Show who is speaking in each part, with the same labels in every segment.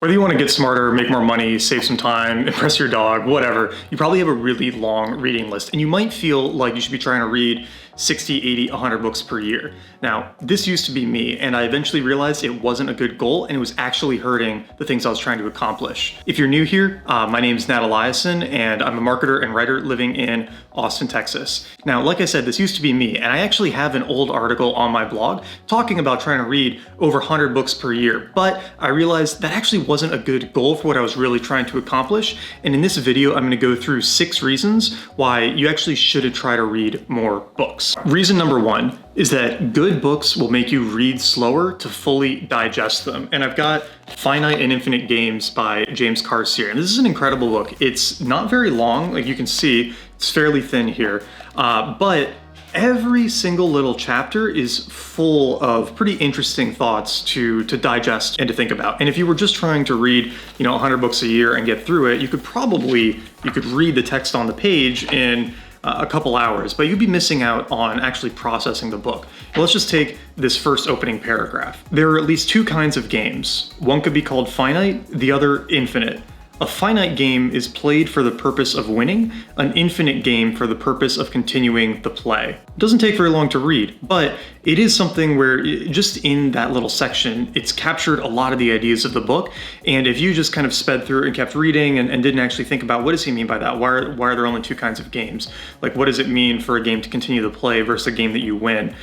Speaker 1: Whether you want to get smarter, make more money, save some time, impress your dog, whatever, you probably have a really long reading list, and you might feel like you should be trying to read 60, 80, 100 books per year. Now, this used to be me, and I eventually realized it wasn't a good goal, and it was actually hurting the things I was trying to accomplish. If you're new here, my name is Nat Eliason, and I'm a marketer and writer living in Austin, Texas. Now, like I said, this used to be me, and I actually have an old article on my blog talking about trying to read over 100 books per year, but I realized that actually wasn't a good goal for what I was really trying to accomplish, and in this video, I'm going to go through 6 reasons why you actually should try to read more books. Reason number 1 is that good books will make you read slower to fully digest them. And I've got Finite and Infinite Games by James Carcier. And this is an incredible book. It's not very long, like you can see, it's fairly thin here, but every single little chapter is full of pretty interesting thoughts to digest and to think about. And if you were just trying to read, 100 books a year and get through it, you could read the text on the page in a couple hours, but you'd be missing out on actually processing the book. Well, let's just take this first opening paragraph. There are at least 2 kinds of games. One could be called finite, the other infinite. A finite game is played for the purpose of winning, an infinite game for the purpose of continuing the play. It doesn't take very long to read, but it is something where just in that little section, it's captured a lot of the ideas of the book. And if you just kind of sped through and kept reading and didn't actually think about what does he mean by that? Why are there only 2 kinds of games? Like, what does it mean for a game to continue the play versus a game that you win?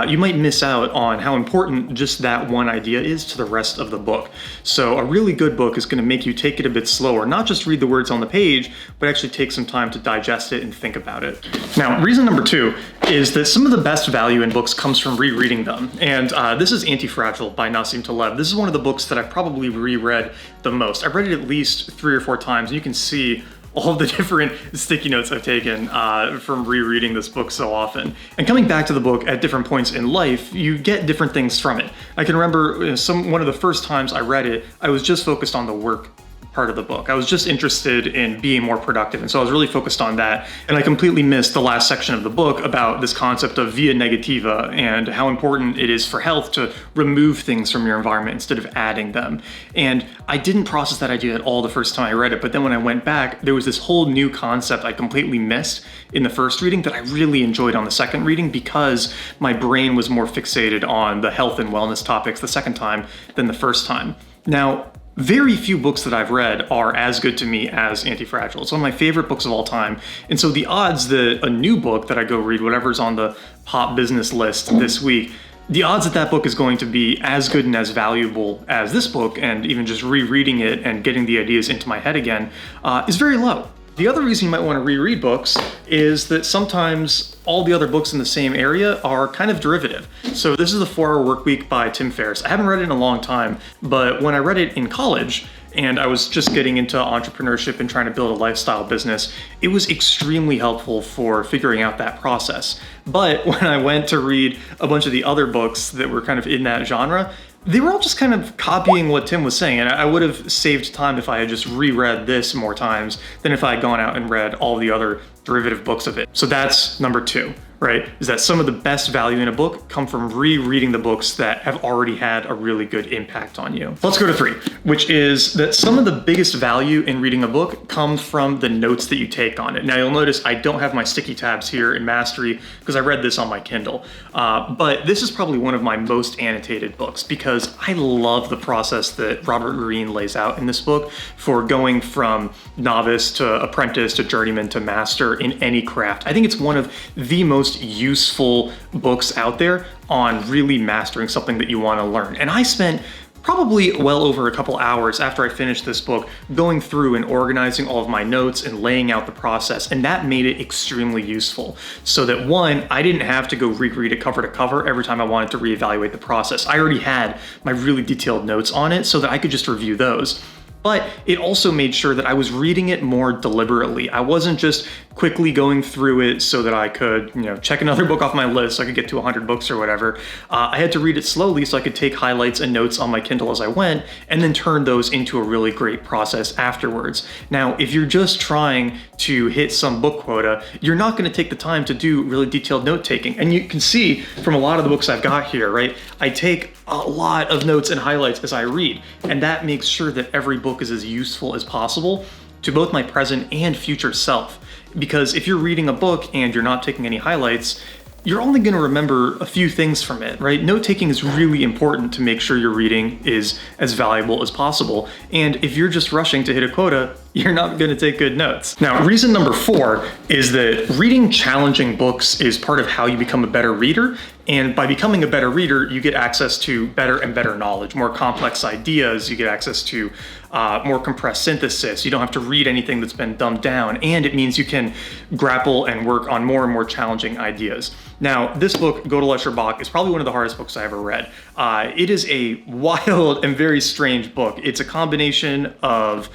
Speaker 1: You might miss out on how important just that one idea is to the rest of the book. So a really good book is going to make you take it a bit slower, not just read the words on the page, but actually take some time to digest it and think about it. Now, reason number 2 is that some of the best value in books comes from rereading them. And this is Anti-Fragile by Nassim Taleb. This is one of the books that I've probably reread the most. I've read it at least 3 or 4 times, and you can see all of the different sticky notes I've taken from rereading this book so often. And coming back to the book at different points in life, you get different things from it. I can remember one of the first times I read it, I was just focused on the work part of the book. I was just interested in being more productive, and so I was really focused on that, and I completely missed the last section of the book about this concept of via negativa and how important it is for health to remove things from your environment instead of adding them. And I didn't process that idea at all the first time I read it, but then when I went back, there was this whole new concept I completely missed in the first reading that I really enjoyed on the second reading because my brain was more fixated on the health and wellness topics the second time than the first time. Now, very few books that I've read are as good to me as Anti-Fragile. It's one of my favorite books of all time. And so the odds that a new book that I go read, whatever's on the pop business list this week, the odds that that book is going to be as good and as valuable as this book, and even just rereading it and getting the ideas into my head again, is very low. The other reason you might want to reread books is that sometimes all the other books in the same area are kind of derivative. So this is The 4-Hour Workweek by Tim Ferriss. I haven't read it in a long time, but when I read it in college, and I was just getting into entrepreneurship and trying to build a lifestyle business, it was extremely helpful for figuring out that process. But when I went to read a bunch of the other books that were kind of in that genre, they were all just kind of copying what Tim was saying, and I would have saved time if I had just reread this more times than if I had gone out and read all the other derivative books of it. So that's number 2, right? Is that some of the best value in a book come from rereading the books that have already had a really good impact on you. Let's go to 3, which is that some of the biggest value in reading a book comes from the notes that you take on it. Now you'll notice I don't have my sticky tabs here in Mastery because I read this on my Kindle, but this is probably one of my most annotated books because I love the process that Robert Greene lays out in this book for going from novice to apprentice to journeyman to master in any craft. I think it's one of the most useful books out there on really mastering something that you want to learn. And I spent probably well over a couple hours after I finished this book going through and organizing all of my notes and laying out the process, and that made it extremely useful. So that 1, I didn't have to go reread it cover to cover every time I wanted to reevaluate the process. I already had my really detailed notes on it so that I could just review those. But it also made sure that I was reading it more deliberately. I wasn't just quickly going through it so that I could, check another book off my list so I could get to 100 books or whatever. I had to read it slowly so I could take highlights and notes on my Kindle as I went and then turn those into a really great process afterwards. Now, if you're just trying to hit some book quota, you're not going to take the time to do really detailed note taking. And you can see from a lot of the books I've got here, right? I take a lot of notes and highlights as I read, and that makes sure that every book is as useful as possible to both my present and future self. Because if you're reading a book and you're not taking any highlights, you're only going to remember a few things from it, right? Note taking is really important to make sure your reading is as valuable as possible. And if you're just rushing to hit a quota, you're not going to take good notes. Now, reason number 4 is that reading challenging books is part of how you become a better reader. And by becoming a better reader, you get access to better and better knowledge, more complex ideas. You get access to more compressed synthesis. You don't have to read anything that's been dumbed down. And it means you can grapple and work on more and more challenging ideas. Now, this book, Gödel Bach, is probably one of the hardest books I ever read. It is a wild and very strange book. It's a combination of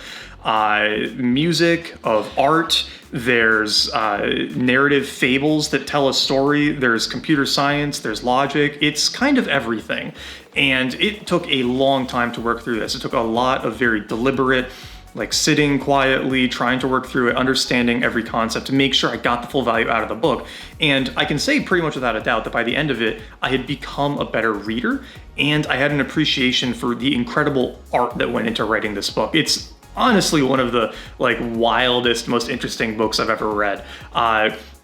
Speaker 1: music, of art, there's narrative fables that tell a story, there's computer science, there's logic, it's kind of everything. And it took a long time to work through this. It took a lot of very deliberate, like sitting quietly, trying to work through it, understanding every concept to make sure I got the full value out of the book. And I can say pretty much without a doubt that by the end of it, I had become a better reader and I had an appreciation for the incredible art that went into writing this book. It's honestly one of the wildest, most interesting books I've ever read.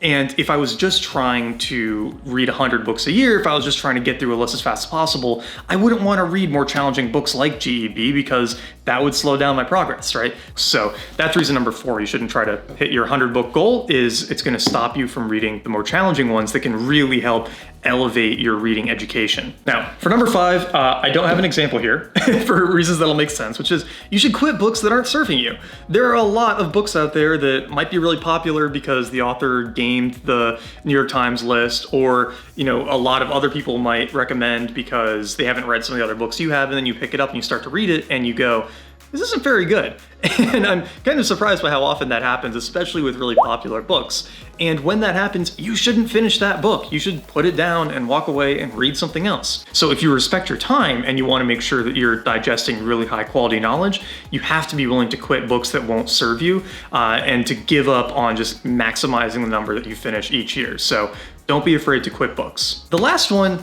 Speaker 1: And if I was just trying to read 100 books a year, if I was just trying to get through a list as fast as possible, I wouldn't want to read more challenging books like GEB because that would slow down my progress, right? So that's reason number 4. You shouldn't try to hit your 100 book goal, is it's going to stop you from reading the more challenging ones that can really help elevate your reading education. Now, for number 5, I don't have an example here for reasons that'll make sense, which is you should quit books that aren't serving you. There are a lot of books out there that might be really popular because the author gained the New York Times list, or a lot of other people might recommend because they haven't read some of the other books you have, and then you pick it up and you start to read it and you go, this isn't very good. And I'm kind of surprised by how often that happens, especially with really popular books. And when that happens, you shouldn't finish that book. You should put it down and walk away and read something else. So if you respect your time and you want to make sure that you're digesting really high quality knowledge, you have to be willing to quit books that won't serve you and to give up on just maximizing the number that you finish each year. So don't be afraid to quit books. The last one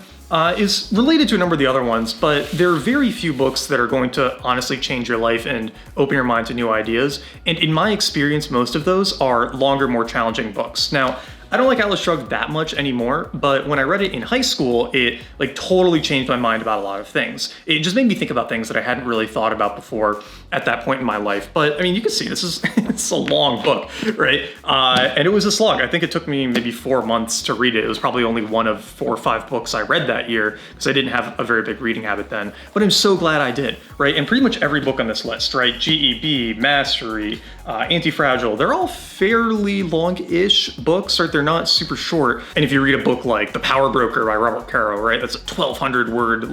Speaker 1: is related to a number of the other ones, but there are very few books that are going to honestly change your life and open your mind to new ideas. And in my experience, most of those are longer, more challenging books. Now, I don't like Atlas Shrugged that much anymore, but when I read it in high school, it totally changed my mind about a lot of things. It just made me think about things that I hadn't really thought about before at that point in my life. But I mean, you can see this is it's a long book, right? And it was a slog. I think it took me maybe 4 months to read it. It was probably only one of 4 or 5 books I read that year because I didn't have a very big reading habit then. But I'm so glad I did, right? And pretty much every book on this list, right? GEB, Mastery, Anti-Fragile, they're all fairly long-ish books, right? They're not super short. And if you read a book like The Power Broker by Robert Caro, right? That's a 1,200 word,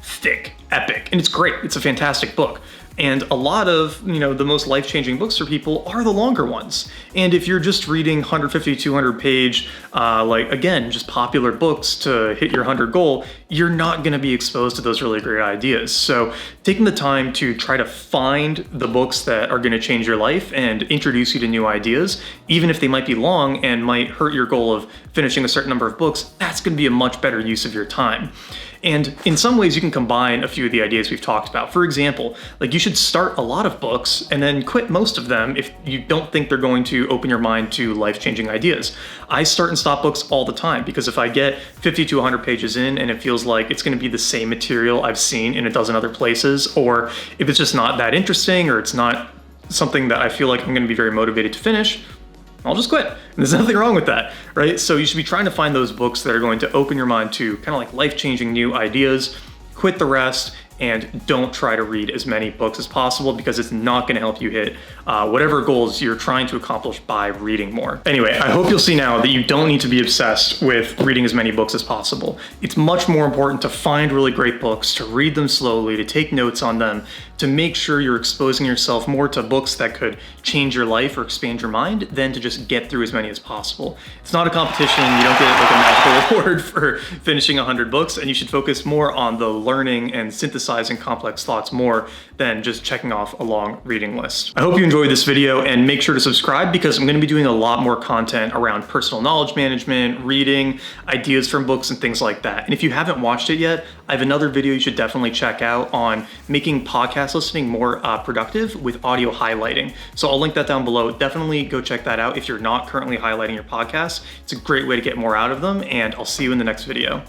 Speaker 1: thick epic. And it's great. It's a fantastic book. And a lot of, the most life-changing books for people are the longer ones. And if you're just reading 150, 200 page, again, just popular books to hit your 100 goal, you're not gonna be exposed to those really great ideas. So taking the time to try to find the books that are gonna change your life and introduce you to new ideas, even if they might be long and might hurt your goal of finishing a certain number of books, that's gonna be a much better use of your time. And in some ways you can combine a few of the ideas we've talked about. For example, you should start a lot of books and then quit most of them if you don't think they're going to open your mind to life-changing ideas. I start and stop books all the time because if I get 50 to 100 pages in and it feels like it's going to be the same material I've seen in a dozen other places, or if it's just not that interesting or it's not something that I feel like I'm going to be very motivated to finish, I'll just quit. And there's nothing wrong with that, right? So you should be trying to find those books that are going to open your mind to kind of life-changing new ideas, quit the rest, and don't try to read as many books as possible because it's not going to help you hit whatever goals you're trying to accomplish by reading more. Anyway, I hope you'll see now that you don't need to be obsessed with reading as many books as possible. It's much more important to find really great books, to read them slowly, to take notes on them, to make sure you're exposing yourself more to books that could change your life or expand your mind than to just get through as many as possible. It's not a competition. You don't get a magical reward for finishing 100 books, and you should focus more on the learning and synthesizing complex thoughts more than just checking off a long reading list. I hope you enjoyed this video, and make sure to subscribe because I'm going to be doing a lot more content around personal knowledge management, reading, ideas from books, and things like that. And if you haven't watched it yet, I have another video you should definitely check out on making podcast listening more productive with audio highlighting. So I'll link that down below. Definitely go check that out if you're not currently highlighting your podcasts. It's a great way to get more out of them, and I'll see you in the next video.